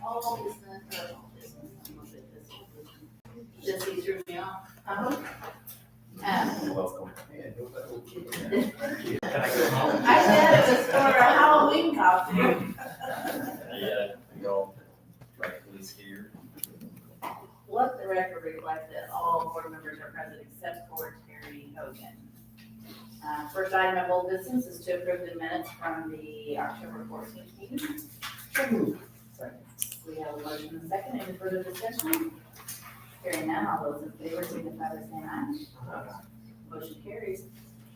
all business, or all business, I'm gonna say this. Just he threw me off. You're welcome. I said it was for a Halloween costume. Yeah, you all rightfully scared. Let the record reflect that all board members are present except for Terry Hogan. First item of old business is to approve the minutes from the October 14th meeting. We have a motion and a second. Any further discussion? Hearing none, all those in favor signify by saying aye. Motion carries.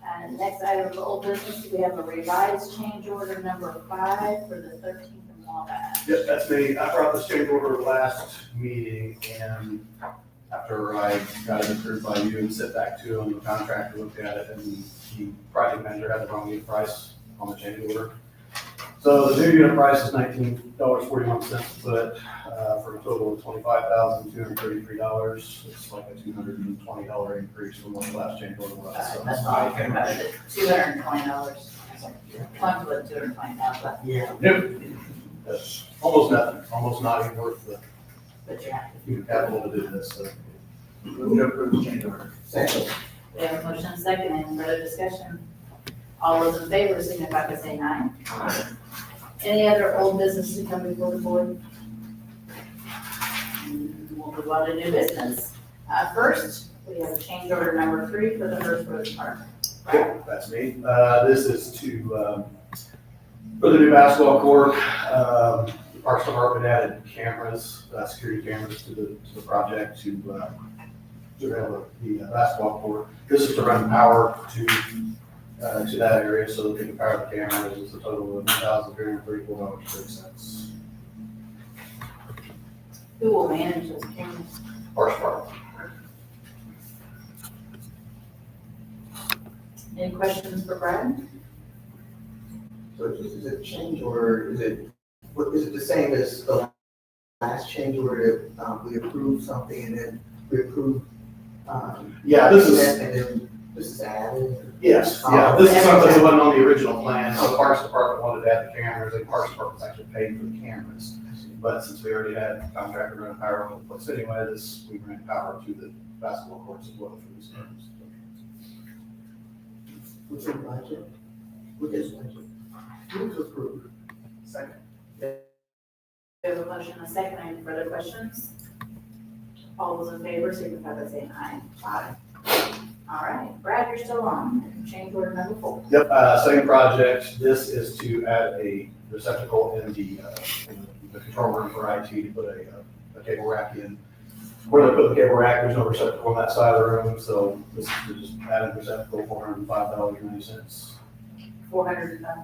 And next item of old business, we have a revised change order number 5 for the 13th and Wabash. Yep, that's me. I brought this change order last meeting, and after I got it approved by you and sent back to him, the contractor looked at it, and the project manager had the wrong unit price on the change order. So the new unit price is $19.41 a foot, for a total of $25,233. It's like a $220 increase from what the last change order was. So That's all I care about it. $220. One foot, $220,000. yeah, nope. That's almost nothing, almost not even worth the But you're happy. human capital to do this, so. Move to approve the change order. Second. We have a motion and a second. Any further discussion? All those in favor signify by saying aye. Aye. Any other old business to come before the board? We'll move on to new business. First, we have change order number 3 for the First Road Department. Yep, that's me. This is to, for the new basketball court. The Parks Department added cameras, security cameras to the project to have the basketball court. This is to run power to that area so that they can power the cameras. It's a total of $1,334.30. Who will manage those cameras? Parks Department. Any questions for Brad? So this is a change order, is it the same as the last change order that we approved something and then we approved? Yeah, this is. And then this is added? Yes, yeah, this is something that wasn't on the original plan, so the Parks Department wanted to add the cameras, and Parks Department's actually paid for the cameras. But since we already had a contractor run power on the place anyway, we ran power to the basketball courts as well for these cameras. What's in budget? What is budget? Move to approve. Second. We have a motion and a second. Any further questions? All those in favor signify by saying aye. Aye. All right, Brad, you're still on. Change order number 4. Yep, same project. This is to add a receptacle in the control room for IT to put a cable rack in. Where they put the cable rack, there's no receptacle on that side of the room, so this is to just add a receptacle, $405.90. 405.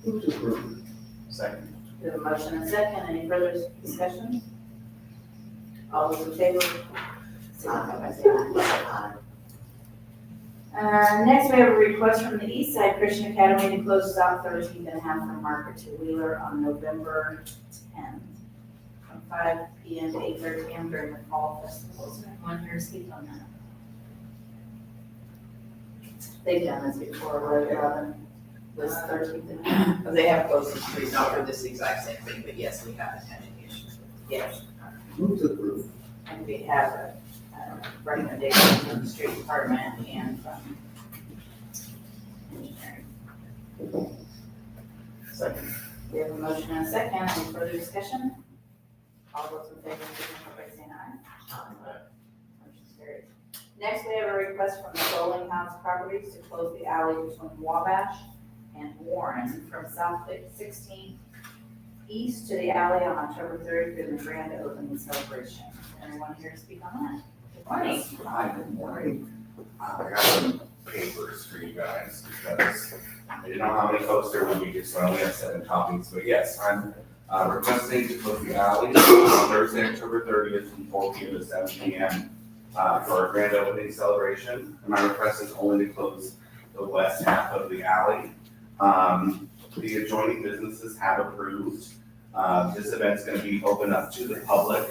Move to approve. Second. We have a motion and a second. Any further discussion? All those in favor signify by saying aye. Next, we have a request from the East Side Christian Academy to close South 13th and half from Market to Wheeler on November 10th, from 5 p.m. to 8:30 p.m. during the fall festival. Is there anyone here to speak on that? They've done this before, where they're on this 13th and half. They have closed the street, not for this exact same thing, but yes, we haven't had any issues. Yes, Move to approve. and we have a recommendation from the street department and from engineering. Second. We have a motion and a second. Any further discussion? All those in favor, signify by saying aye. Motion carries. Next, we have a request from the Bowling House Properties to close the alley between Wabash and Warren from South 16th east to the alley on October 3rd through the grand opening celebration. Anyone here to speak on that? Good morning. Hi, good morning. I got some papers for you guys because I didn't know how many folks there would be, so I only have 7 copies. But yes, I'm requesting to close the alley on Thursday, October 30th from 4 p.m. to 7 p.m. For our grand opening celebration. And my request is only to close the west half of the alley. The adjoining businesses have approved. This event's going to be open up to the public.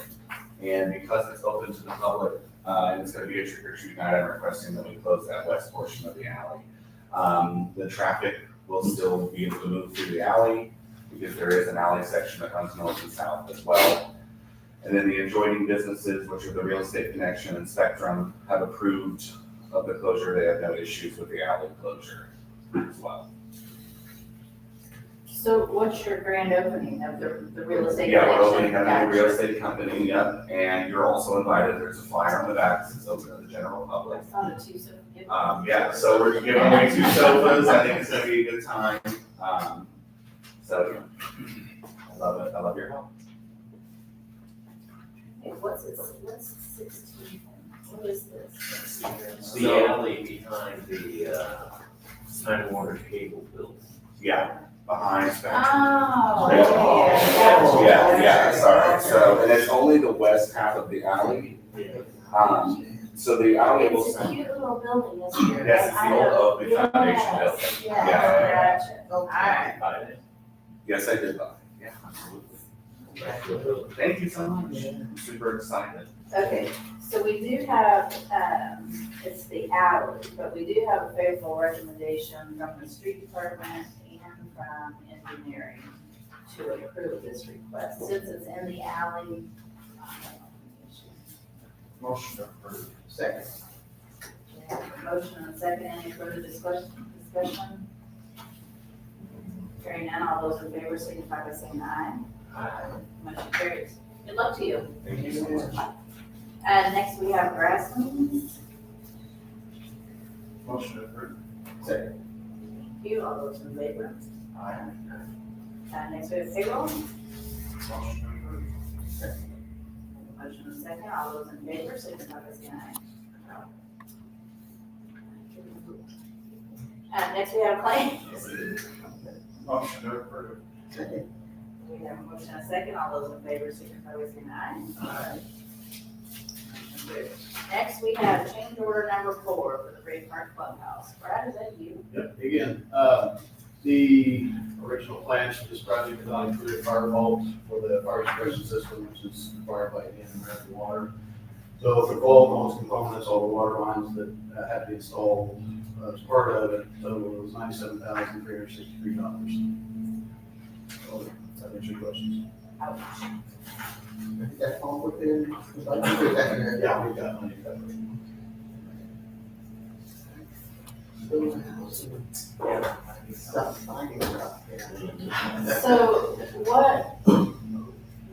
And because it's open to the public, and it's going to be a trick-or-treat night, I'm requesting that we close that west portion of the alley. The traffic will still be able to move through the alley. because there is an alley section that runs north and south as well. And then the adjoining businesses, which are the Real Estate Connection and Spectrum, have approved of the closure. They have no issues with the alley closure as well. So what's your grand opening of the real estate? Yeah, we're connection? opening a new real estate company, yep, and you're also invited. There's a flyer on the back, it's open to the general public. I saw the two, so give- Yeah, so we're giving away 2 sofas. I think it's gonna be a good time. So, yeah. I love it. I love your help. Hey, what's 16? What is this? It's the alley behind the Time Warner Cable building. Yeah, behind Spectrum. Oh, Yeah. okay. Yeah, sorry. So, and it's only the west half of the alley. So the alley will. It's a cute little building, isn't it? Yes, it's the old Oakley Foundation Yes, building. yeah, Yeah. gotcha. All right. Yes, I did buy. Yeah, absolutely. Thank you so much. I'm super excited. Okay, so we do have, it's the alley, but we do have a favorable recommendation from the street department and from engineering to approve this request. Since it's in the alley, I don't have any issues. Motion approved. Second. We have a motion and a second, any further discussion? Hearing none, all those in favor signify by saying aye. Motion carries. Good luck to you. Thank you so much. Next we have grasslands. Motion approved. Second. Thank you, all those in favor. Aye. Next we have payroll. Motion approved. Motion and second, all those in favor, signify by saying aye. Next we have claims. Motion approved. Second. We have a motion and a second, all those in favor, signify by saying aye. Aye. Next, we have change order number 4 for the Great Park Clubhouse. Brad, is that you? Yep, again, the original plans for this project did not include a fire vault for the fire suppression system, which is required by the American Water. So for vault, all its components, all the water lines that had to be installed, as part of it, so it was $97,363. So, that answers your questions. Ouch. Did that fall within? Yeah. Yeah, we've got money covered. Stuff, finding stuff, yeah. So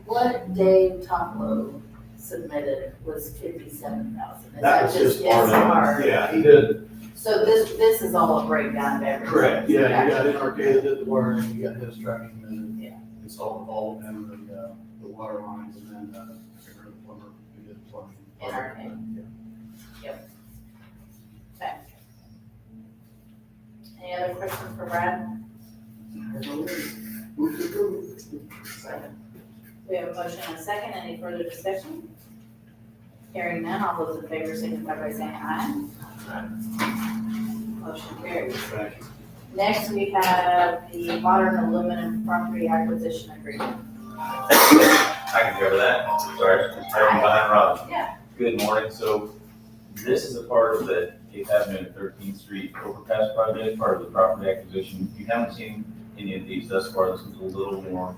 what Dave Toplow submitted was 57,000. Is That was just part of it. Yeah, he did. So this is all a breakdown of everything? Correct, yeah, you got NRK that did the wiring, you got his trucking, and Yeah. installed the vault and the water lines, and then, I figured the plumber, who did the plumbing. NRK. Yeah. Okay. Any other questions for Brad? Move to approve. Second. We have a motion and a second. Any further discussion? Hearing none, all those in favor signify by saying aye. Motion carries. Thank you. Next, we have the modern aluminum property acquisition agreement. I can cover that, sorry, I'm behind Rob. Yeah. Good morning, so this is a part of the 8th Avenue and 13th Street overpass project, part of the property acquisition. If you haven't seen any of these thus far, this is a little more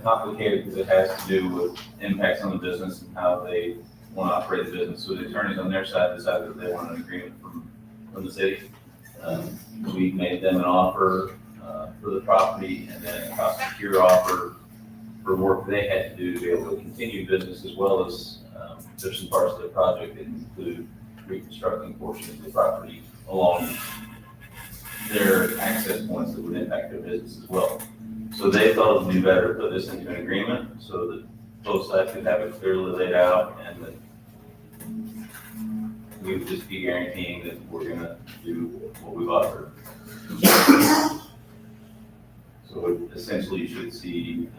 complicated because it has to do with impacts on the business and how they want to operate the business. So the attorneys on their side decided that they want an agreement from the city. We made them an offer for the property and then a cost secure offer for work they had to do to be able to continue business, as well as there's some parts of the project that include reconstructing portions of the property along their access points that would impact their business as well. So they thought it would be better to put this into an agreement so that both sides could have it clearly laid out, and that we would just be guaranteeing that we're gonna do what we've offered. So essentially, you should see,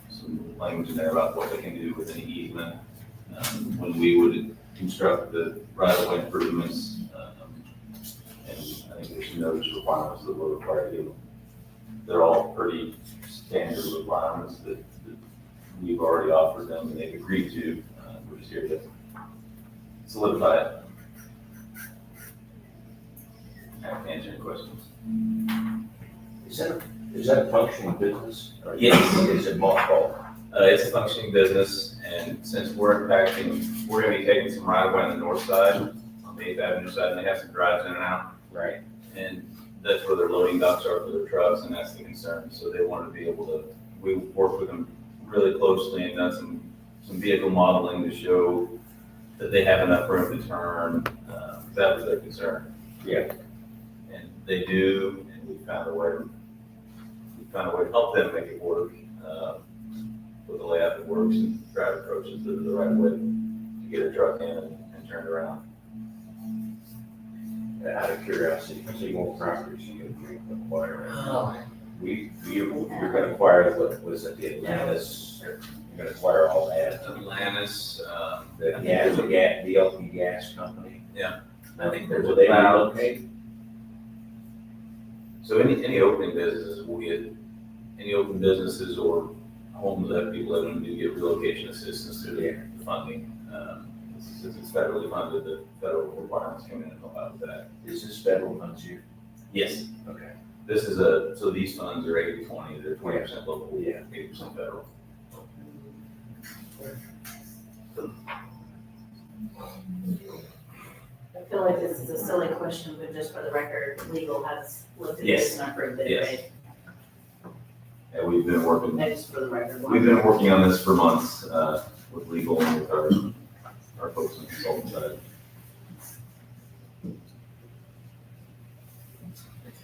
some language in there about what they can do with any easement, when we would construct the right-of-way improvements, and I think there's some notice requirements that we're required to do. They're all pretty standard requirements that we've already offered them and they've agreed to. We're just here to solidify it. I can answer any questions. Is that Is that a functioning business? Or Yes. Is it mothballed? It's a functioning business, and since we're impacting, we're gonna be taking some right away on the north side, on the 8th Avenue side, and they have some drives in and out. Right. And that's where their loading docks are for their trucks, and that's the concern. So they want to be able to, we worked with them really closely and done some vehicle modeling to show that they have enough room to turn. That was their concern. Yeah. And they do, and we found a way to help them make it work, with the layout that works and drive approaches the right way to get a truck in and turn it around. Out of curiosity, how many more properties you can acquire? You're gonna acquire, what was it, the Atlantis, you're gonna acquire all that? Atlantis, The LP gas company? Yeah. I think there's Will they they allow- relocate? so any opening businesses will get, any open businesses or homes that people live in do get relocation assistance through the funding. Since it's federally funded, the federal requirements come in and help out with that. Is this federal funds here? Yes, Okay. this is so these funds are 80-20, they're 20% local, Yeah. 80% federal. I feel like this is a silly question, but just for the record, legal has looked at Yes. this and approved it, Yes. right? And we've been working, Just for the record. on this for months, with legal and with our folks in consultant side.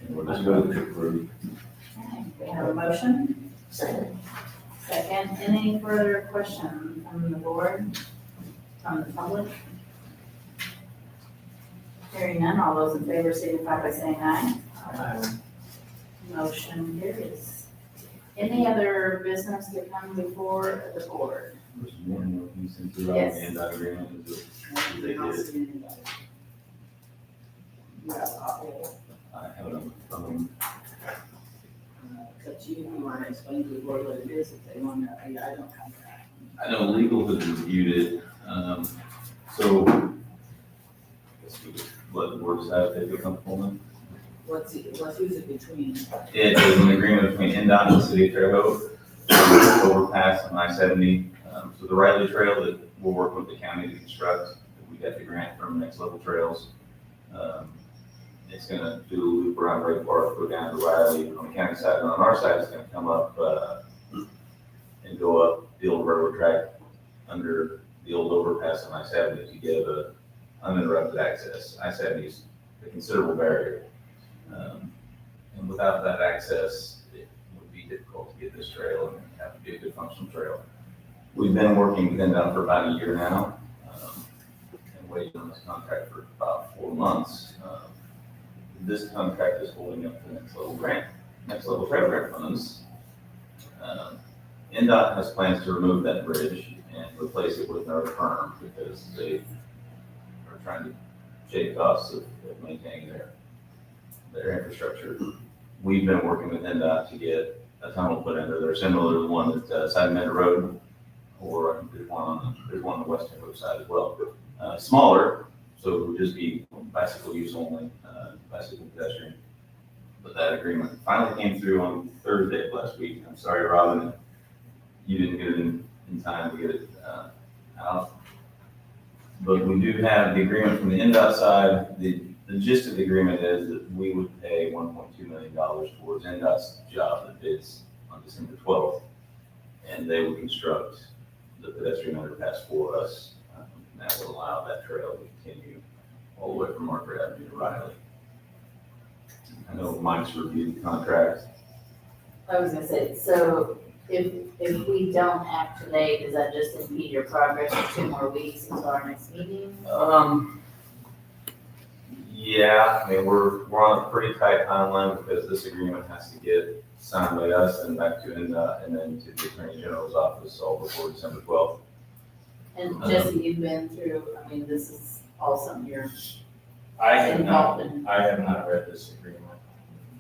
And we're I just move going to approve. Okay, we have a motion. Second. Second, any further questions from the board, from the public? Hearing none, all those in favor signify by saying aye. Motion carries. Any other business to come before the board? There's one more piece into the Yes. and that agreement is that they did. I have it on the phone. But you want to explain to the board what it is if they want to, I don't have that. I know legal has reviewed it, so I guess we just let the board decide if they feel comfortable with it. Who's it between? It is an agreement between NDOT and the city of Terre Haute, overpass on I-70. So the Riley Trail that we're working with the county to construct, we got the grant from Next Level Trails. It's gonna do a loop around Ray Park, go down to Riley on the county side, and on our side, it's gonna come up, and go up the old railroad track under the old overpass on I-70 to give a uninterrupted access. I-70 is a considerable barrier. And without that access, it would be difficult to get this trail and have to be a good functional trail. We've been working with NDOT for about a year now, and waiting on this contract for about 4 months. This contract is holding up the next level trail grant funds. NDOT has plans to remove that bridge and replace it with another firm because they are trying to shave costs of maintaining their infrastructure. We've been working with NDOT to get a tunnel put under there, similar to the one at Side Meadow Road, or there's one on the West Terre Haute side as well. Smaller, so it would just be bicycle use only, bicycle pedestrian. But that agreement finally came through on Thursday of last week. I'm sorry, Robin, you didn't get it in time to get it out. But we do have the agreement from the NDOT side. The gist of the agreement is that we would pay $1.2 million towards NDOT's job that bids on December 12th. And they would construct the pedestrian underpass for us. And that would allow that trail to continue all the way from Margaret Avenue to Riley. I know Mike's reviewed the contract. I was gonna say, so if we don't act today, does that just impede your progress for 2 more weeks until our next meeting? Yeah, I mean, we're on a pretty tight timeline because this agreement has to get signed by us and back to NDOT and then to the Attorney General's office all before December 12th. And Jesse, you've been through, I mean, this is all something you're I have not, involved in. I have not read this agreement.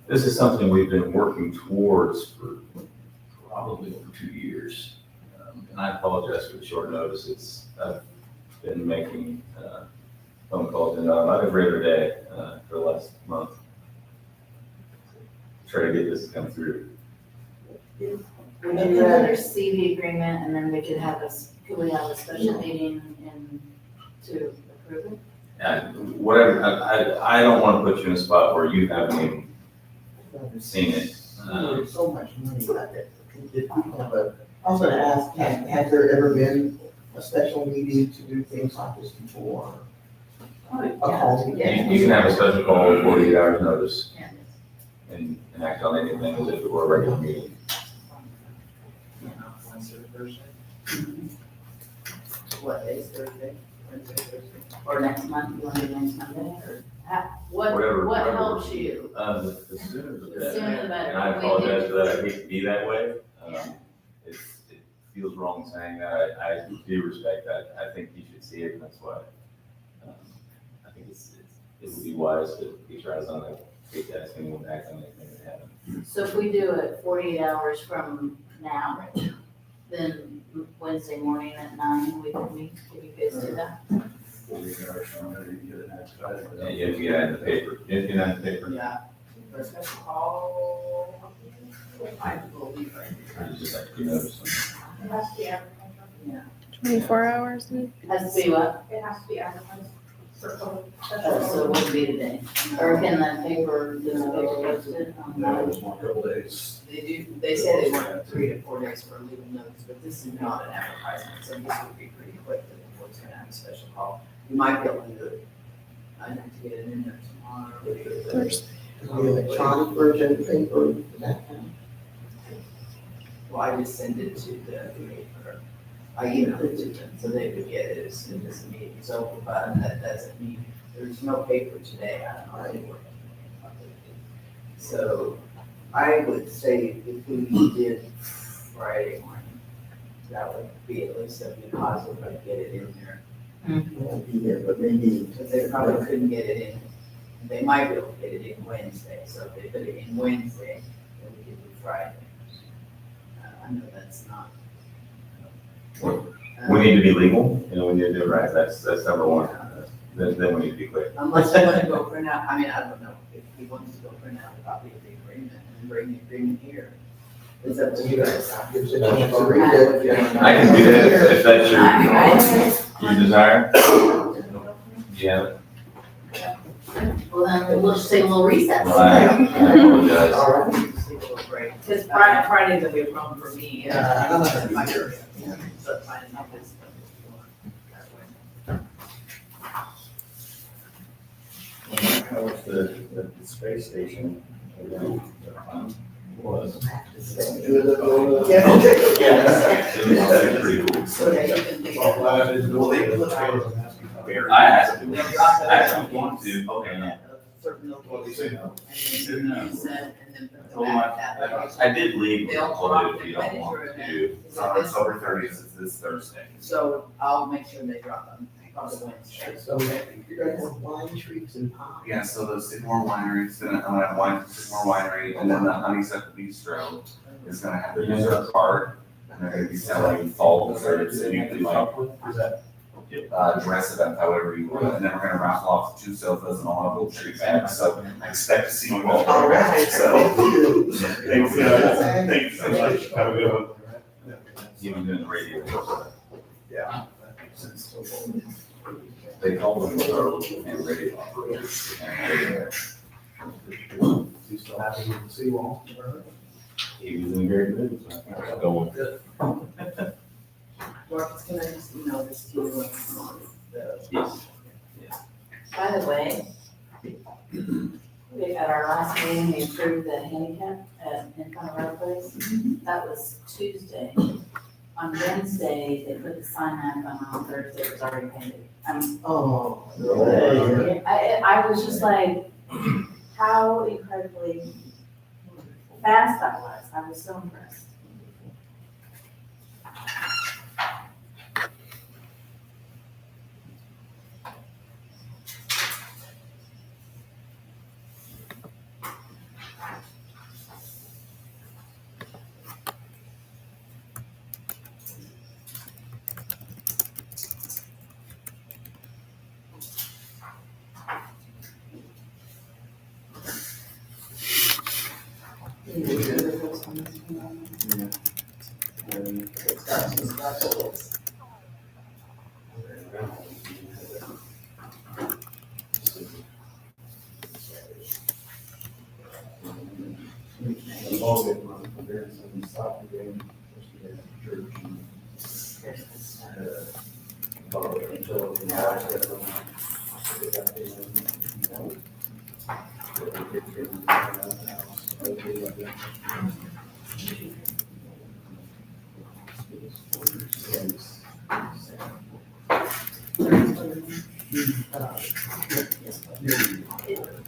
This is something we've been working towards for probably over 2 years. And I apologize for the short notice. I've been making phone calls and about every other day for the last month. Try to get this to come through. Would you rather see the agreement and then we could have could we have a special meeting to approve it? Whatever, I don't wanna put you in a spot where you haven't even seen it. There's so much money out there. If we have I was gonna ask, has there ever been a special meeting to do things like this before? A call meeting? You can have a special call with 48 hours notice Yeah. and act on anything as if it were a regular meeting. Wednesday or Thursday? What day is Thursday? Wednesday, Thursday? Or next month, you want to do next Monday, or what Whatever. helps you? The sooner the The better. sooner the better. And I apologize for that, I hate to be that way. It feels wrong saying that, I do respect that, I think you should see it, and that's why. I think it would be wise to get your eyes on it, get that thing and act on anything that happens. So if we do it 48 hours from now, then Wednesday morning at 9, we can meet, can you guys do that? 48 hours from there, you get it expedited. Yeah, you have to get that in the paper, you have to get that in the paper. Yeah. For a special call, I will be right. You just have to notice. It has to be advertised. Yeah. 24 hours. Has to be what? It has to be advertised. So it wouldn't be today. Or can the paper, does the paper post it on No, that? it was one couple days. They say they want 3 to 4 days for legal notice, but this is not an advertisement, so this would be pretty quick, that the board's gonna have a special call. You might be able to do it. I'd have to get it in there tomorrow. Thursday. The electronic version, paper, that kind Well, I just send it to the paper. I emailed it to them, so they could get it as soon as the meeting's over, but that doesn't mean, there's no paper today, I don't know how they work. So I would say if we did Friday morning, that would be at least a positive, I'd get it in there. of, won't be there, but maybe. Because they probably couldn't get it in, they might be able to get it in Wednesday, so if they put it in Wednesday, then we could do Friday. I know that's not. We need to be legal, we need to do it right, that's number one. Then we need to be quick. Unless you want to go print out, I mean, I don't know, if he wants to go print out a copy of the agreement and bring the agreement here. It's up to you guys. Gives it a chance to read it. I can do that if that's I- your desire. Yeah. Well, then we'll just take a little recess. I apologize. All right. Because Friday's gonna be a problem for me. Yeah. But finding out this. How was the space station? Was. Yeah. It was pretty cool. So that you can take. Well, glad it's Well, they- doing it. I asked him, I actually want to, okay. Certain What do you say now? And then you said, and then put the Told him back that. I did leave, but I told him if you don't want to. It's on October 30th, it's this Thursday. So I'll make sure they drop them on the Wednesday. So you're gonna have wine treats and pie. Yeah, so the Sycamore Winery is gonna, I'm gonna have wine from Sycamore Winery, and then the Honeysuckle Bistro is gonna have a user card, and they're gonna be selling fall desserts, and you can like, Is that? dress it up however you want, and then we're gonna raffle off 2 sofas and all of those treat bags, so I expect to see you all. All right. So, thanks, thank you so much, have a good one. Even doing the radio. Yeah. That makes sense. They call them and radio operators. You still happy with the seawall? He was in very good, so I think I'll go with it. Marcus, can I just email this to you? Yes. By the way, at our last meeting, we approved the handicap in front of our place. That was Tuesday. On Wednesday, they put the sign up, and on Thursday, it was already painted. Oh. I was just like, how incredibly fast that was. I was so impressed. It starts with levels.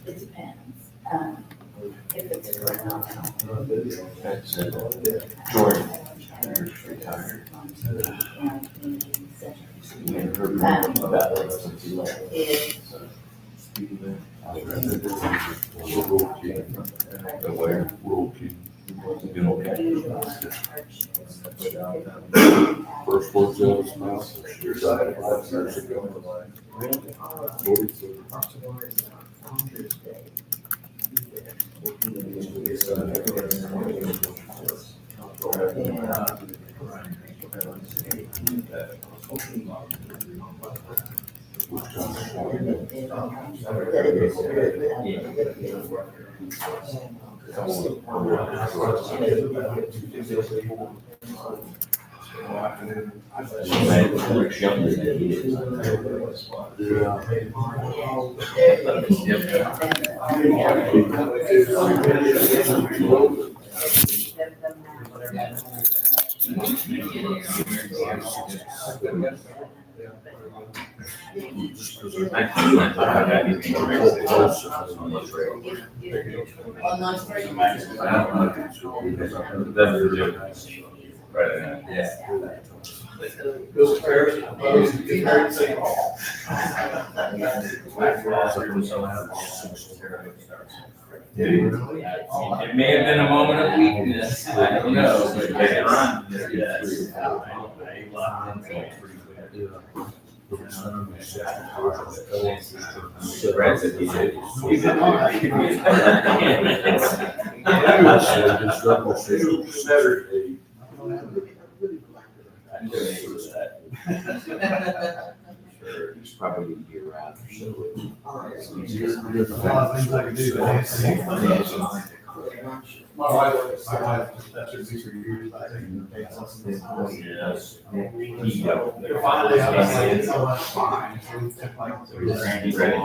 It depends. If it's for That's Jordan. Retired. You ain't heard about that since he left. The where? Been okay. First floor judge, now, your side, 5 years ago. 42. Much younger than he is. Those prayers, It may have been a moment of weakness, I don't know, but they run, yes. Brad said he did. He did. Sure, he's probably gonna be around for so there's a lot of things I can do. My wife, that's her teacher years, I think. Yes. Finally, I was like, so much fine. So we took like. He's ready.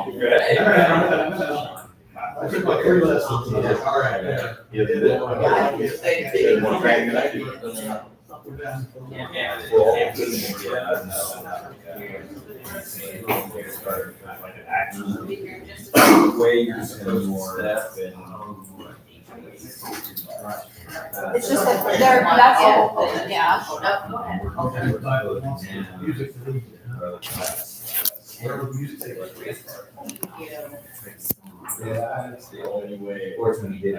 I took like 3 lessons. I was like, all right, yeah. Way you're spending more step and. It's just that they're, that's the whole thing, yeah. Music. Whatever music takes. Yeah, it's the only way. Or it's when you get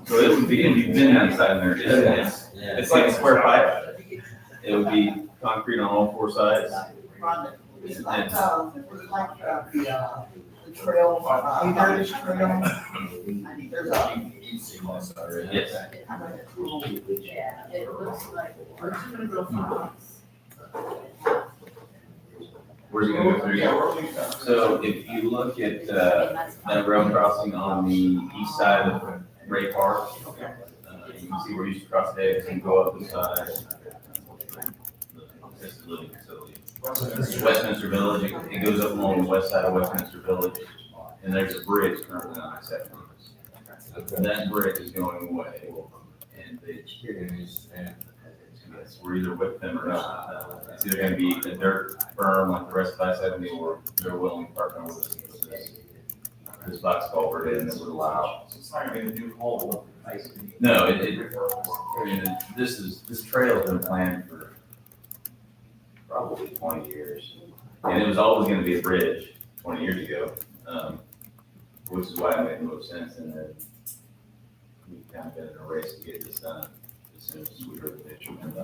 So it would be, if you've been outside there, it's like a square pipe. It would be concrete on all 4 sides. It's like, the trail, Heritage Trail. There's a. Yes. Yeah, it looks like. Where's it gonna go through? So if you look at, that road crossing on the east side of Ray Park, you can see where you used to cross Davis and go up the side. Assisted living facility. Westminster Village, it goes up along the west side of Westminster Village, and there's a bridge currently on I-70. And that bridge is going away, and we're either with them or not. It's either gonna be a dirt berm like the rest of I-70, or they're willing to partner with us. This box culvert in that would allow. It's not gonna be a new hole. No, I mean, this trail has been planned for probably 20 years. And it was always gonna be a bridge 20 years ago, which is why it made the most sense. And then we've kind of been in a race to get this done as soon as we heard the picture and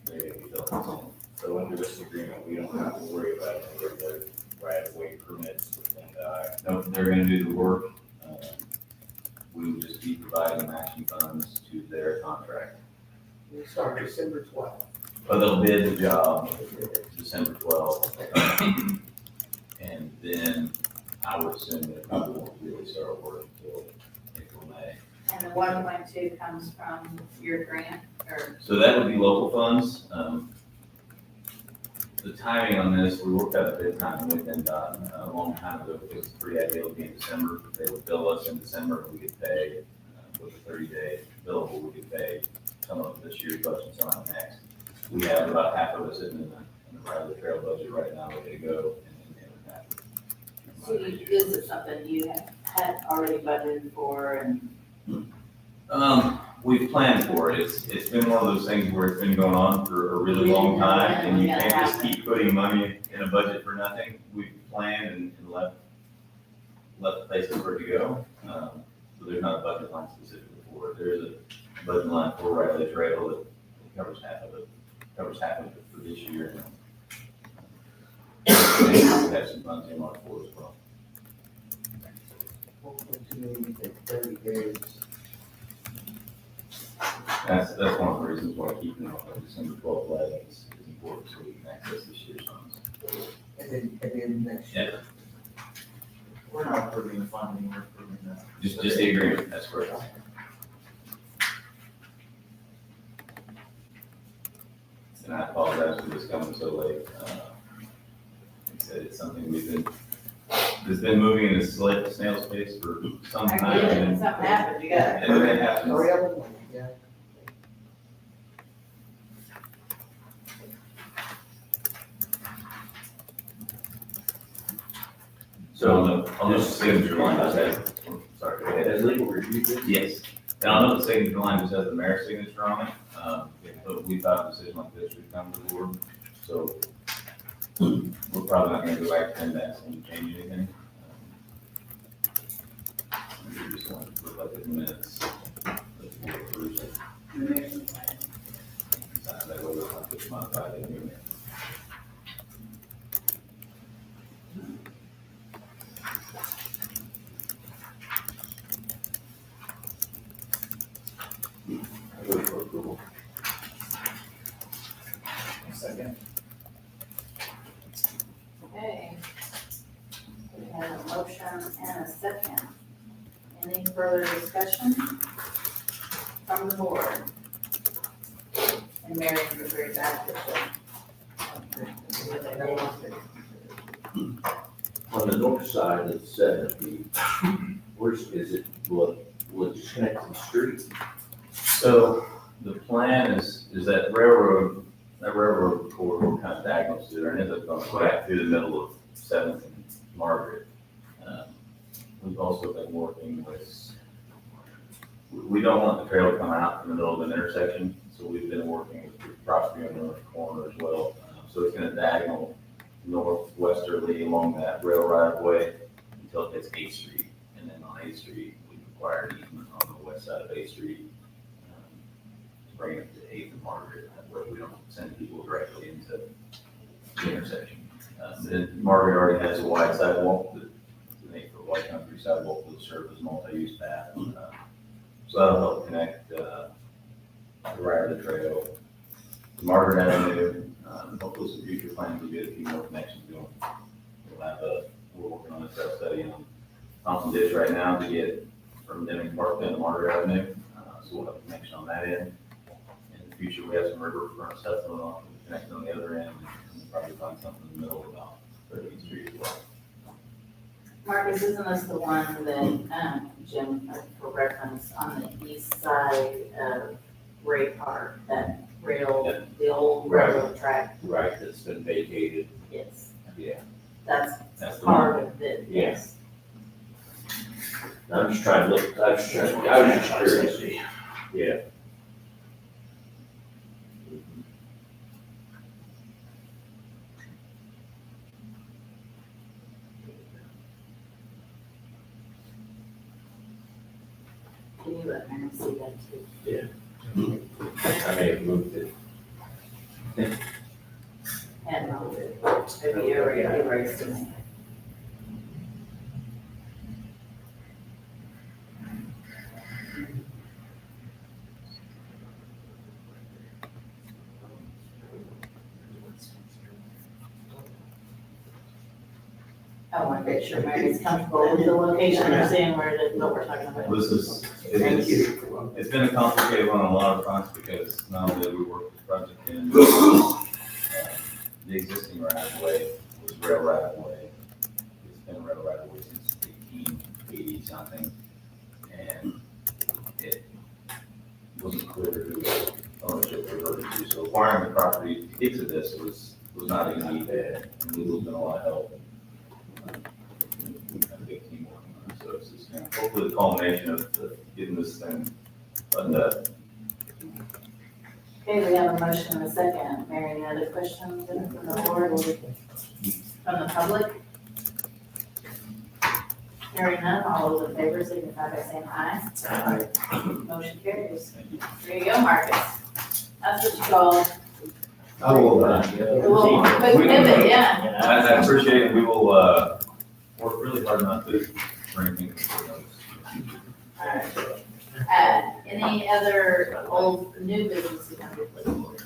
they built it. So under this agreement, we don't have to worry about any of the right-of-way permits with NDOT. No, they're gonna do the work. We would just be providing matching funds to their contract. We start December 12th. But they'll bid the job December 12th. And then I would assume that it probably won't really start work until April, May. And the 1.2 comes from your grant, or, So that would be local funds. The timing on this, we worked out a bid time with NDOT a long time ago. It was pretty ideal to be in December. They would bill us in December, we could pay with a 30-day billable, we could pay some of this year's budget and some of next. We have about half of it sitting in the right of the trail budget right now, ready to go. And then half. so is it something you had already budgeted for and? We've planned for it. It's been one of those things where it's been going on for a really long time, and you can't just keep putting money in a budget for nothing. We've planned and left places for it to go. So there's not a budget line specifically for it. There's a budget line for right of the trail that covers half of it for this year. And we have some funds in mind for it as well. 1.2 million, 30 days. That's one of the reasons why keeping it on December 12th flag is important, so we can access this year's funds. And then next year. We're not approving the funding, we're approving the. Just the agreement, that's correct. And I apologize for this coming so late. Like I said, it's something it's been moving in a snail's pace for some time. Something happened, you got it. And it happens. Hurry up and, yeah. So on the signature line, I said, sorry, go ahead. Has legal reviewed this? Yes, and I know the signature line just has the mayor's signature on it, but we thought a decision like this would come to the board, so we're probably not gonna go back to that and change anything. We just want to look like the minutes. That way we'll have to modify the agreement. I vote for approval. Second. Okay. We have a motion and a second. Any further discussion from the board? And Mary was very bad On the north side of 70, where's, is it, will it just connect to the street? So the plan is that railroad corridor kind of diagonals through there and ends up going back through the middle of Seventh and Margaret. We've also been working with, we don't want the trail to come out in the middle of an intersection, so we've been working with the property on the north corner as well. So it's gonna diagonal northwesterly along that rail right of way until it hits 8th Street. And then on 8th Street, we require an easement on the west side of 8th Street to bring it to 8th and Margaret. That way we don't send people directly into the intersection. Then Margaret already has a wide sidewalk, it's an 8-foot wide country sidewalk that will serve as a multi-use path. So that'll help connect the right of the trail to Margaret Avenue. Hopefully some future plans will get a few more connections going. We're working on a trail study on Thompson Ditch right now to get from Deming Park down to Margaret Avenue. So we'll have a connection on that end. In the future, we have some riverfront stuff going on, connect on the other end, and we'll probably find something in the middle about 13th Street as well. Marcus, isn't this the one that, Jim, for reference, on the east side of Ray Park, that rail, the old railroad track? Right, that's been vacated, Yes, yeah. that's That's the one. part of it, Yeah. yes. I'm just trying to look, I was just curious. Yeah. Can you let Mary see that too? I may have moved it. And maybe you already erased it. I want to make sure Mary's comfortable with the location and seeing where it is, what we're talking about. This is, Thank it's, you. it's been a complicated one on a lot of fronts because not only did we work this project in, the existing right of way was rail right of way. It's been rail right of way since 1880 something. And it wasn't clear who ownership reverted to. So acquiring the property to get to this was not easy. And legal's been a lot of help. We've had a big team working on it. So it's just, hopefully the culmination of getting this thing buttoned up. Okay, we have a motion and a second. Mary, any other questions from the board, from the public? Hearing none, all those in favor signify by saying aye. Aye. Motion carries. There you go, Marcus. That's what you call I will, a little quick pivot, yeah. I appreciate it. We will, work really hard not to bring anything to notice. Alright. Any other old, new business to come before the board?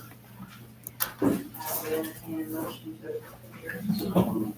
We entertain a motion to adjourn.